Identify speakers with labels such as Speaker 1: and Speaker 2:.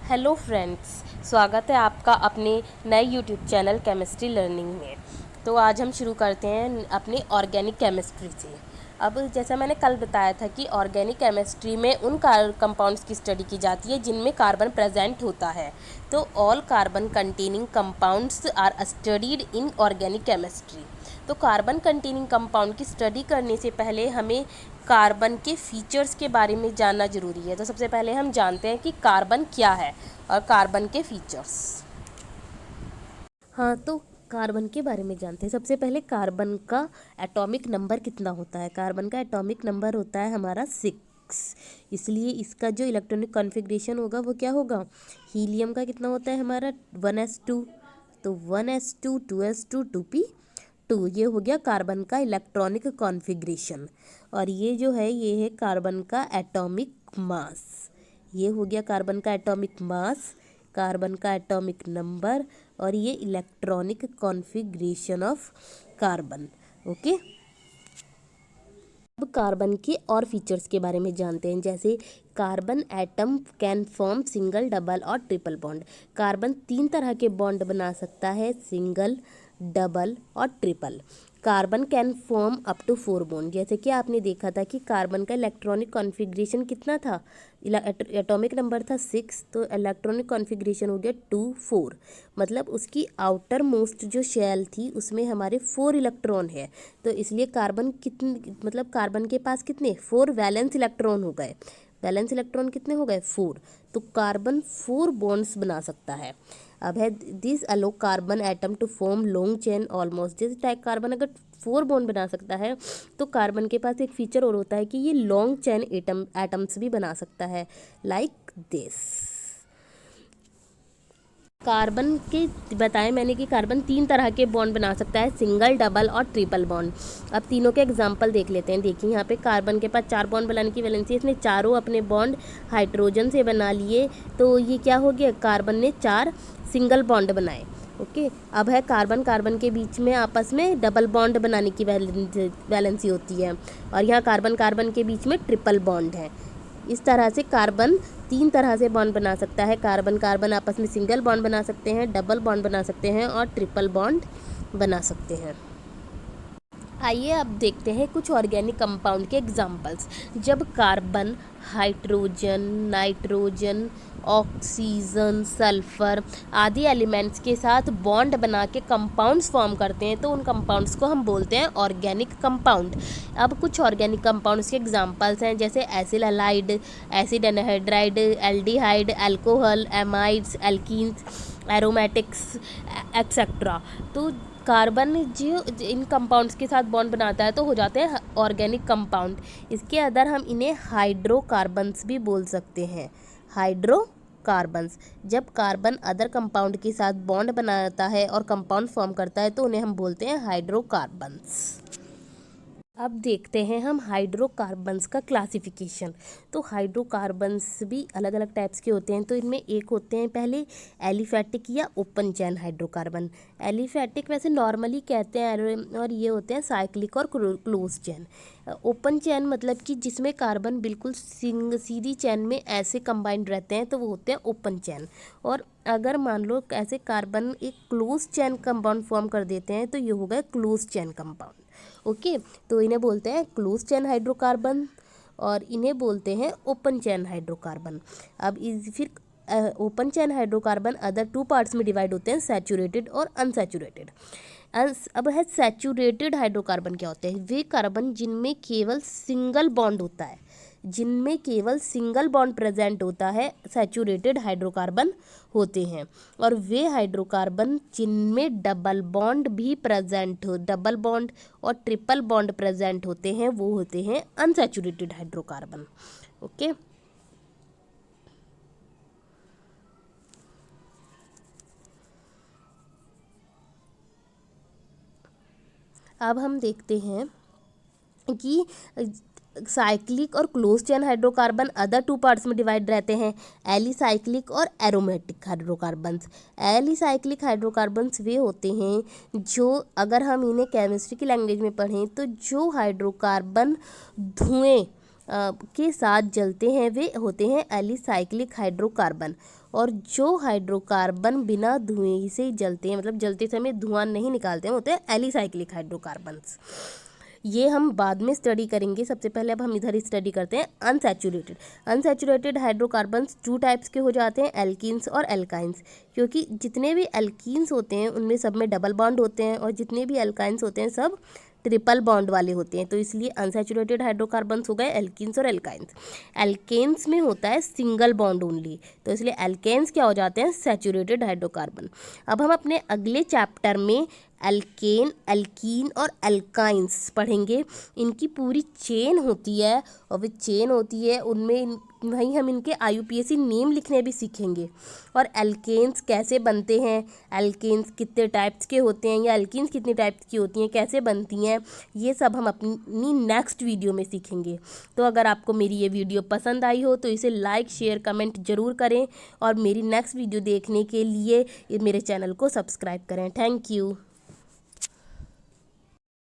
Speaker 1: Hello friends, स्वागत है आपका अपने नए यूट्यूब चैनल केमिस्ट्री लर्निंग में। तो आज हम शुरू करते हैं अपनी ऑर्गेनिक केमिस्ट्री से। अब जैसा मैंने कल बताया था कि ऑर्गेनिक केमिस्ट्री में उन कंपाउंड्स की स्टडी की जाती है जिनमें कार्बन प्रेजेंट होता है। तो all carbon containing compounds are studied in organic chemistry. तो कार्बन कंटेनिंग कंपाउंड की स्टडी करने से पहले हमें कार्बन के फीचर्स के बारे में जानना ज़रूरी है। तो सबसे पहले हम जानते हैं कि कार्बन क्या है और कार्बन के फीचर्स। हाँ, तो कार्बन के बारे में जानते हैं। सबसे पहले कार्बन का एटॉमिक नंबर कितना होता है। कार्बन का एटॉमिक नंबर होता है हमारा 6। इसलिए इसका जो इलेक्ट्रॉनिक कॉन्फ़िगरेशन होगा वो क्या होगा। हीलियम का कितना होता है हमारा 1s2, तो 1s2 2s2 2p2। ये हो गया कार्बन का इलेक्ट्रॉनिक कॉन्फ़िगरेशन। और ये जो है ये है कार्बन का एटॉमिक मास। ये हो गया कार्बन का एटॉमिक मास, कार्बन का एटॉमिक नंबर और ये electronic configuration of carbon. Okay, अब कार्बन के और फीचर्स के बारे में जानते हैं। जैसे carbon atom can form single, double और ट्रिपल बॉन्ड। कार्बन 3 तरह के बॉन्ड बना सकता है, सिंगल, डबल और triple. Carbon can form up to 4 bond. जैसे कि आपने देखा था कि कार्बन का इलेक्ट्रॉनिक कॉन्फ़िगरेशन कितना था, एटॉमिक नंबर था 6, तो इलेक्ट्रॉनिक कॉन्फ़िगरेशन हो गया 2 4। मतलब उसकी आउटर मोस्ट जो शेल थी उसमें हमारे 4 इलेक्ट्रॉन है। तो इसलिए कार्बन कितने, मतलब कार्बन के पास कितने 4 वैलेंस इलेक्ट्रॉन हो गए। वैलेंस इलेक्ट्रॉन कितने हो गए 4। तो कार्बन 4 बॉन्ड्स बना सकता है। अब है this allow carbon atom to form long chain almost. जैसे टाइप कार्बन अगर 4 बॉन्ड बना सकता है तो कार्बन के पास एक फीचर और होता है कि ये लॉन्ग चेन एटम्स भी बना सकता है, लाइक दिस। कार्बन के बताएं मैंने कि कार्बन 3 तरह के बॉन्ड बना सकता है, सिंगल, डबल और ट्रिपल बॉन्ड। अब तीनों के एग्जांपल देख लेते हैं। देखिए यहाँ पे कार्बन के पास 4 बॉन्ड बनाने की वैलेंसी है, इसने चारों अपने बॉन्ड हाइड्रोजन से बना लिए। तो ये क्या हो गया, कार्बन ने 4 सिंगल बॉन्ड बनाए। ओके, अब है कार्बन कार्बन के बीच में आपस में डबल बॉन्ड बनाने की वैलेंसी होती है, और यहाँ कार्बन कार्बन के बीच में ट्रिपल बॉन्ड है। इस तरह से कार्बन 3 तरह से बॉन्ड बना सकता है। कार्बन कार्बन आपस में सिंगल बॉन्ड बना सकते हैं, डबल बॉन्ड बना सकते हैं और ट्रिपल बॉन्ड बना सकते हैं। आइए अब देखते हैं कुछ ऑर्गेनिक कंपाउंड के एग्जांपल्स। जब carbon, hydrogen, nitrogen, oxygen, sulphur आदि एलिमेंट्स के साथ बॉन्ड बना के कंपाउंड्स फॉर्म करते हैं तो उन कंपाउंड्स को हम बोलते हैं ऑर्गेनिक कंपाउंड। अब कुछ ऑर्गेनिक कंपाउंड्स के एग्जांपल्स हैं, जैसे acyl halide, acid anhydride, aldehyde, alcohol, amides, alkenes, aromatics etcetera. तो कार्बन जो इन कंपाउंड्स के साथ बॉन्ड बनाता है तो हो जाते हैं ऑर्गेनिक कंपाउंड। इसके अदर हम इन्हें हाइड्रोकार्बन्स भी बोल सकते हैं। हाइड्रोकार्बन्स, जब कार्बन अदर कंपाउंड के साथ बॉन्ड बनाता है और कंपाउंड फॉर्म करता है तो उन्हें हम बोलते हैं हाइड्रोकार्बन्स। अब देखते हैं हम हाइड्रोकार्बन्स का क्लासिफिकेशन। तो हाइड्रोकार्बन्स भी अलग अलग टाइप्स के होते हैं। तो इनमें एक होते हैं पहले एलिफैटिक या ओपन चैन हाइड्रोकार्बन। एलिफैटिक वैसे नॉर्मली कहते हैं, और ये होते हैं साइक्लिक और क्लोज चैन। ओपन चैन मतलब कि जिसमें कार्बन बिल्कुल सीधी चैन में ऐसे कंबाइंड रहते हैं तो वो होते हैं ओपन चैन। और अगर मान लो ऐसे कार्बन एक क्लोज चैन कंपाउंड फॉर्म कर देते हैं तो ये हो गया क्लोज चैन कंपाउंड। ओके, तो इन्हें बोलते हैं क्लोज चैन हाइड्रोकार्बन और इन्हें बोलते हैं ओपन चैन हाइड्रोकार्बन। अब फिर ओपन चैन हाइड्रोकार्बन अदर 2 पार्ट्स में डिवाइड होते हैं, सैचुरेटेड और अनसैचुरेटेड। अब है सैचुरेटेड हाइड्रोकार्बन क्या होते हैं। वे कार्बन जिनमें केवल सिंगल बॉन्ड होता है, जिनमें केवल सिंगल बॉन्ड प्रेजेंट होता है, सैचुरेटेड हाइड्रोकार्बन होते हैं। और वे हाइड्रोकार्बन जिनमें डबल बॉन्ड भी प्रेजेंट हो, डबल बॉन्ड और ट्रिपल बॉन्ड प्रेजेंट होते हैं, वो होते हैं अनसैचुरेटेड हाइड्रोकार्बन। ओके, अब हम देखते हैं कि साइक्लिक और क्लोज चैन हाइड्रोकार्बन अदर 2 पार्ट्स में डिवाइड रहते हैं, एलिसाइक्लिक और एरोमेटिक हाइड्रोकार्बन्स। एलिसाइक्लिक हाइड्रोकार्बन्स वे होते हैं जो, अगर हम इन्हें केमिस्ट्री की लैंग्वेज में पढ़ें तो जो हाइड्रोकार्बन धुएं के साथ जलते हैं वे होते हैं एलिसाइक्लिक हाइड्रोकार्बन। और जो हाइड्रोकार्बन बिना धुएं से जलते हैं, मतलब जलते समय धुआं नहीं निकालते हैं, होते हैं एलिसाइक्लिक हाइड्रोकार्बन्स। ये हम बाद में स्टडी करेंगे। सबसे पहले अब हम इधर स्टडी करते हैं अनसैचुरेटेड। अनसैचुरेटेड हाइड्रोकार्बन्स 2 टाइप्स के हो जाते हैं, एल्कीन्स और एल्काइंस। क्योंकि जितने भी एल्कीन्स होते हैं उनमें सब में डबल बॉन्ड होते हैं, और जितने भी एल्काइंस होते हैं सब ट्रिपल बॉन्ड वाले होते हैं। तो इसलिए अनसैचुरेटेड हाइड्रोकार्बन्स हो गए एल्कीन्स और एल्काइंस। एल्केन्स में होता है सिंगल बॉन्ड ओनली, तो इसलिए एल्केन्स क्या हो जाते हैं, सैचुरेटेड हाइड्रोकार्बन। अब हम अपने अगले चैप्टर में एल्केन, एल्कीन और एल्काइंस पढ़ेंगे। इनकी पूरी चेन होती है, और वो चेन होती है उनमें वहीं हम इनके IUPAC नेम लिखने भी सीखेंगे। और एल्केन्स कैसे बनते हैं, एल्केन्स कितने टाइप्स के होते हैं, या एल्कीन्स कितने टाइप्स की होती हैं, कैसे बनती हैं, ये सब हम अपनी नेक्स्ट वीडियो में सीखेंगे। तो अगर आपको मेरी ये वीडियो पसंद आई हो तो इसे लाइक, शेयर, कमेंट ज़रूर करें, और मेरी नेक्स्ट वीडियो देखने के लिए मेरे चैनल को सब्सक्राइब करें। Thank you.